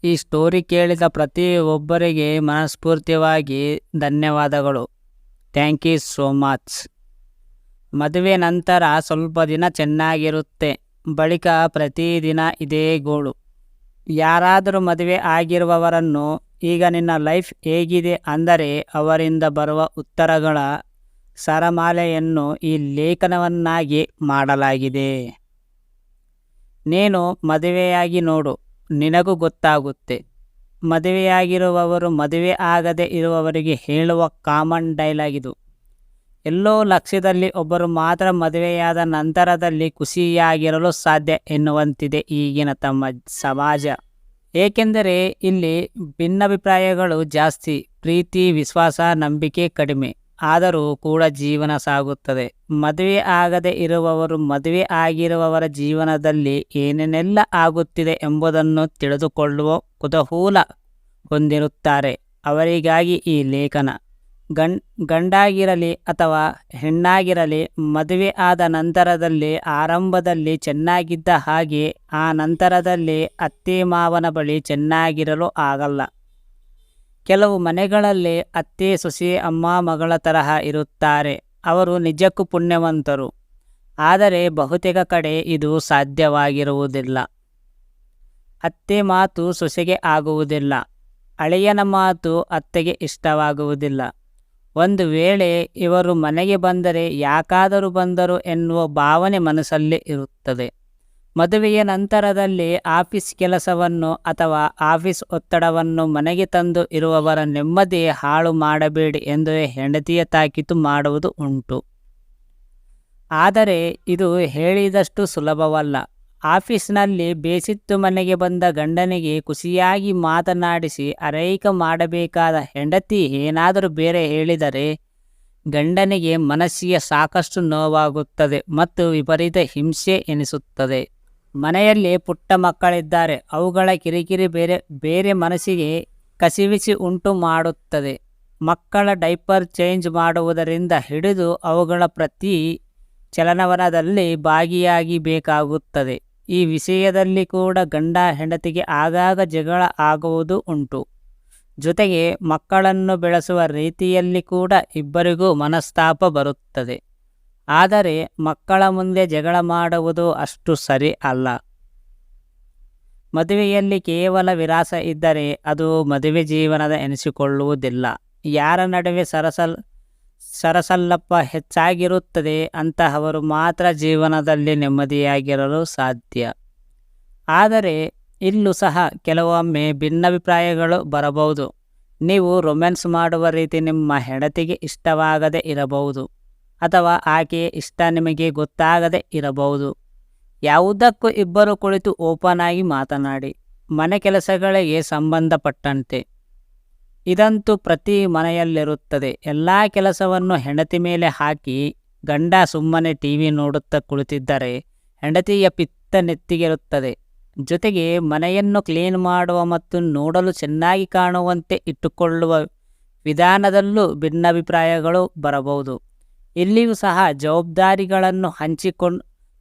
ಈ ಸ್ಟೋರಿ ಕೇಳಿದ ಪ್ರತಿ ಒಬ್ಬರಿಗೆ ಮನಸ್ಫೂರ್ತಿಯಾಗಿ ಧನ್ಯವಾದಗಳು. Thank you so much. ಮದುವೆ ನಂತರ ಸ್ವಲ್ಪ ದಿನ ಚೆನ್ನಾಗಿರುತ್ತೆ, ಬಳಿಕ ಪ್ರತಿದಿನ ಇದೇ ಗೋಳು. ಯಾರಾದರೂ ಮದುವೆ ಆಗಿರುವವರನ್ನು ಈಗ ನಿನ್ನ ಲೈಫ್ ಹೇಗಿದೆ ಅಂದರೆ ಅವರಿಂದ ಬರುವ ಉತ್ತರಗಳ ಸರಮಾಲೆಯನ್ನು ಈ ಲೇಖನವನ್ನಾಗಿ ಮಾಡಲಾಗಿದೆ. ನೀನು ಮದುವೆಯಾಗಿ ನೋಡು, ನಿನಗೂ ಗೊತ್ತಾಗುತ್ತೆ. ಮದುವೆಯಾಗಿರುವವರು ಮದುವೆ ಆಗದೆ ಇರುವವರಿಗೆ ಹೇಳುವ ಕಾಮನ್ ಡೈಲಾಗ್ ಇದು. ಎಲ್ಲೋ ಲಕ್ಷ್ಯದಲ್ಲಿ ಒಬ್ಬರು ಮಾತ್ರ ಮದುವೆಯಾದ ನಂತರದಲ್ಲಿ ಖುಷಿಯಾಗಿರಲು ಸಾಧ್ಯ ಎನ್ನುವಂತಿದೆ ಈಗಿನ ತಮ್ಮ ಸಮಾಜ. ಏಕೆಂದರೆ ಇಲ್ಲಿ ಭಿನ್ನಾಭಿಪ್ರಾಯಗಳು ಜಾಸ್ತಿ, ಪ್ರೀತಿ ವಿಶ್ವಾಸ ನಂಬಿಕೆ ಕಡಿಮೆ. ಆದರೂ ಕೂಡ ಜೀವನ ಸಾಗುತ್ತದೆ. ಮದುವೆ ಆಗದೆ ಇರುವವರು ಮದುವೆ ಆಗಿರುವವರ ಜೀವನದಲ್ಲಿ ಏನೇನೆಲ್ಲ ಆಗುತ್ತಿದೆ ಎಂಬುದನ್ನು ತಿಳಿದುಕೊಳ್ಳುವ ಕುತೂಹಲ ಹೊಂದಿರುತ್ತಾರೆ. ಅವರಿಗಾಗಿ ಈ ಲೇಖನ. ಗಂಡಾಗಿರಲಿ ಅಥವಾ ಹೆಣ್ಣಾಗಿರಲಿ, ಮದುವೆ ಆದ ನಂತರದಲ್ಲಿ ಆರಂಭದಲ್ಲಿ ಚೆನ್ನಾಗಿದ್ದ ಹಾಗೆ ಆ ನಂತರದಲ್ಲಿ ಅತ್ತೆ ಮಾವನ ಬಳಿ ಚೆನ್ನಾಗಿರಲು ಆಗಲ್ಲ. ಕೆಲವು ಮನೆಗಳಲ್ಲಿ ಅತ್ತೆ ಸೊಸೆ ಅಮ್ಮ ಮಗಳ ತರಹ ಇರುತ್ತಾರೆ. ಅವರು ನಿಜಕ್ಕೂ ಪುಣ್ಯವಂತರು. ಆದರೆ ಬಹುತೇಕ ಕಡೆ ಇದು ಸಾಧ್ಯವಾಗಿರುವುದಿಲ್ಲ. ಅತ್ತೆ ಮಾತು ಸೊಸೆಗೆ ಆಗುವುದಿಲ್ಲ, ಅಳಿಯನ ಮಾತು ಅತ್ತೆಗೆ ಇಷ್ಟವಾಗುವುದಿಲ್ಲ. ಒಂದು ವೇಳೆ ಇವರು ಮನೆಗೆ ಬಂದರೆ ಯಾಕಾದರೂ ಬಂದರು ಎನ್ನುವ ಭಾವನೆ ಮನಸ್ಸಲ್ಲಿ ಇರುತ್ತದೆ. ಮದುವೆಯ ನಂತರದಲ್ಲಿ ಆಫೀಸ್ ಕೆಲಸವನ್ನು ಅಥವಾ ಆಫೀಸ್ ಒತ್ತಡವನ್ನು ಮನೆಗೆ ತಂದು ಇರುವವರ ನೆಮ್ಮದಿ ಹಾಳು ಮಾಡಬೇಡಿ ಎಂದು ಹೆಂಡತಿಯ ತಾಕೀತು ಮಾಡುವುದು ಉಂಟು. ಆದರೆ ಇದು ಹೇಳಿದಷ್ಟು ಸುಲಭವಲ್ಲ. ಆಫೀಸ್ನಲ್ಲಿ ಬೇಸಿತ್ತು ಮನೆಗೆ ಬಂದ ಗಂಡನಿಗೆ ಖುಷಿಯಾಗಿ ಮಾತನಾಡಿಸಿ ಆರೈಕೆ ಮಾಡಬೇಕಾದ ಹೆಂಡತಿ ಏನಾದರೂ ಬೇರೆ ಹೇಳಿದರೆ ಗಂಡನಿಗೆ ಮನಸ್ಸಿಗೆ ಸಾಕಷ್ಟು ನೋವಾಗುತ್ತದೆ ಮತ್ತು ವಿಪರೀತ ಹಿಂಸೆ ಎನಿಸುತ್ತದೆ. ಮನೆಯಲ್ಲಿ ಪುಟ್ಟ ಮಕ್ಕಳಿದ್ದಾರೆ, ಅವುಗಳ ಕಿರಿಕಿರಿ ಬೇರೆ ಮನಸ್ಸಿಗೆ ಕಸಿವಿಸಿ ಉಂಟು ಮಾಡುತ್ತದೆ. ಮಕ್ಕಳ ಡೈಪರ್ ಚೇಂಜ್ ಮಾಡುವುದರಿಂದ ಹಿಡಿದು ಅವುಗಳ ಪ್ರತಿ ಚಲನವಲನದಲ್ಲಿ ಭಾಗಿಯಾಗಿ ಬೇಕಾಗುತ್ತದೆ. ಈ ವಿಷಯದಲ್ಲಿ ಕೂಡ ಗಂಡ ಹೆಂಡತಿಗೆ ಆಗಾಗ ಜಗಳ ಆಗುವುದು ಉಂಟು. ಜೊತೆಗೆ ಮಕ್ಕಳನ್ನು ಬೆಳೆಸುವ ರೀತಿಯಲ್ಲಿ ಕೂಡ ಇಬ್ಬರಿಗೂ ಮನಸ್ತಾಪ ಬರುತ್ತದೆ. ಆದರೆ ಮಕ್ಕಳ ಮುಂದೆ ಜಗಳ ಮಾಡುವುದು ಅಷ್ಟು ಸರಿ ಅಲ್ಲ. ಮದುವೆಯಲ್ಲಿ ಕೇವಲ ವಿರಾಸ ಇದ್ದರೆ ಅದು ಮದುವೆ ಜೀವನದ ಎನಿಸಿಕೊಳ್ಳುವುದಿಲ್ಲ. ಯಾರ ನಡುವೆ ಸರಸಲ್ಲಪ್ಪ ಹೆಚ್ಚಾಗಿರುತ್ತದೆ ಅಂತಹವರು ಮಾತ್ರ ಜೀವನದಲ್ಲಿ ನೆಮ್ಮದಿಯಾಗಿರಲು ಸಾಧ್ಯ. ಆದರೆ ಇಲ್ಲೂ ಸಹ ಕೆಲವೊಮ್ಮೆ ಭಿನ್ನಾಭಿಪ್ರಾಯಗಳು ಬರಬಹುದು. ನೀವು ರೊಮ್ಯಾನ್ಸ್ ಮಾಡುವ ರೀತಿ ನಿಮ್ಮ ಹೆಂಡತಿಗೆ ಇಷ್ಟವಾಗದೇ ಇರಬಹುದು, ಅಥವಾ ಆಕೆಯ ಇಷ್ಟ ನಿಮಗೆ ಗೊತ್ತಾಗದೇ ಇರಬಹುದು. ಯಾವುದಕ್ಕೂ ಇಬ್ಬರು ಕುಳಿತು ಓಪನ್ ಆಗಿ ಮಾತನಾಡಿ. ಮನೆ ಕೆಲಸಗಳಿಗೆ ಸಂಬಂಧಪಟ್ಟಂತೆ ಇದಂತೂ ಪ್ರತಿ ಮನೆಯಲ್ಲಿರುತ್ತದೆ. ಎಲ್ಲ ಕೆಲಸವನ್ನು ಹೆಂಡತಿ ಮೇಲೆ ಹಾಕಿ ಗಂಡ ಸುಮ್ಮನೆ ಟಿವಿ ನೋಡುತ್ತಾ ಕುಳಿತಿದ್ದರೆ ಹೆಂಡತಿಯ ಪಿತ್ತ ನೆತ್ತಿಗಿರುತ್ತದೆ. ಜೊತೆಗೆ ಮನೆಯನ್ನು ಕ್ಲೀನ್ ಮಾಡುವ ಮತ್ತು ನೋಡಲು ಚೆನ್ನಾಗಿ ಕಾಣುವಂತೆ ಇಟ್ಟುಕೊಳ್ಳುವ ವಿಧಾನದಲ್ಲೂ ಭಿನ್ನಾಭಿಪ್ರಾಯಗಳು ಬರಬಹುದು. ಇಲ್ಲಿಯೂ ಸಹ ಜವಾಬ್ದಾರಿಗಳನ್ನು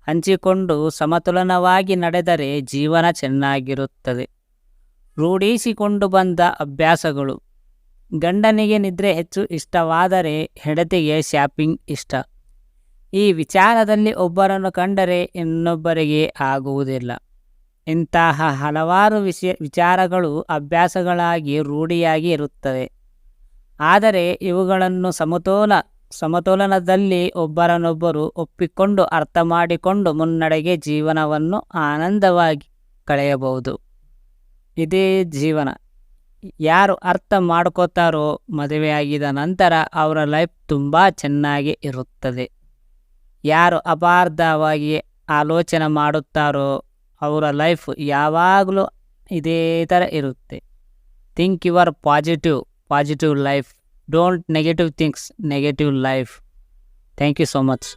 ಹಂಚಿಕೊಂಡು ಸಮತೋಲನವಾಗಿ ನಡೆದರೆ ಜೀವನ ಚೆನ್ನಾಗಿರುತ್ತದೆ. ರೂಢಿಸಿಕೊಂಡು ಬಂದ ಅಭ್ಯಾಸಗಳು. ಗಂಡನಿಗೆ ನಿದ್ರೆ ಹೆಚ್ಚು ಇಷ್ಟವಾದರೆ ಹೆಂಡತಿಗೆ ಶಾಪಿಂಗ್ ಇಷ್ಟ. ಈ ವಿಚಾರದಲ್ಲಿ ಒಬ್ಬರನ್ನು ಕಂಡರೆ ಇನ್ನೊಬ್ಬರಿಗೆ ಆಗುವುದಿಲ್ಲ. ಇಂತಹ ಹಲವಾರು ವಿಚಾರಗಳು ಅಭ್ಯಾಸಗಳಾಗಿ ರೂಢಿಯಾಗಿ ಇರುತ್ತವೆ. ಆದರೆ ಇವುಗಳನ್ನು ಸಮತೋಲನದಲ್ಲಿ ಒಬ್ಬರನ್ನೊಬ್ಬರು ಒಪ್ಪಿಕೊಂಡು ಅರ್ಥ ಮಾಡಿಕೊಂಡು ಮುನ್ನಡೆಗೆ ಜೀವನವನ್ನು ಆನಂದವಾಗಿ ಕಳೆಯಬಹುದು. ಇದೇ ಜೀವನ. ಯಾರು ಅರ್ಥ ಮಾಡ್ಕೋತಾರೋ ಮದುವೆಯಾಗಿದ ನಂತರ ಅವರ ಲೈಫ್ ತುಂಬ ಚೆನ್ನಾಗಿ ಇರುತ್ತದೆ. ಯಾರು ಅಪಾರ್ಥವಾಗಿ ಆಲೋಚನೆ ಮಾಡುತ್ತಾರೋ ಅವರ ಲೈಫ್ ಯಾವಾಗಲೂ ಇದೇ ಥರ ಇರುತ್ತೆ. Think your positive life. Don't negative things, negative life. Thank you so much.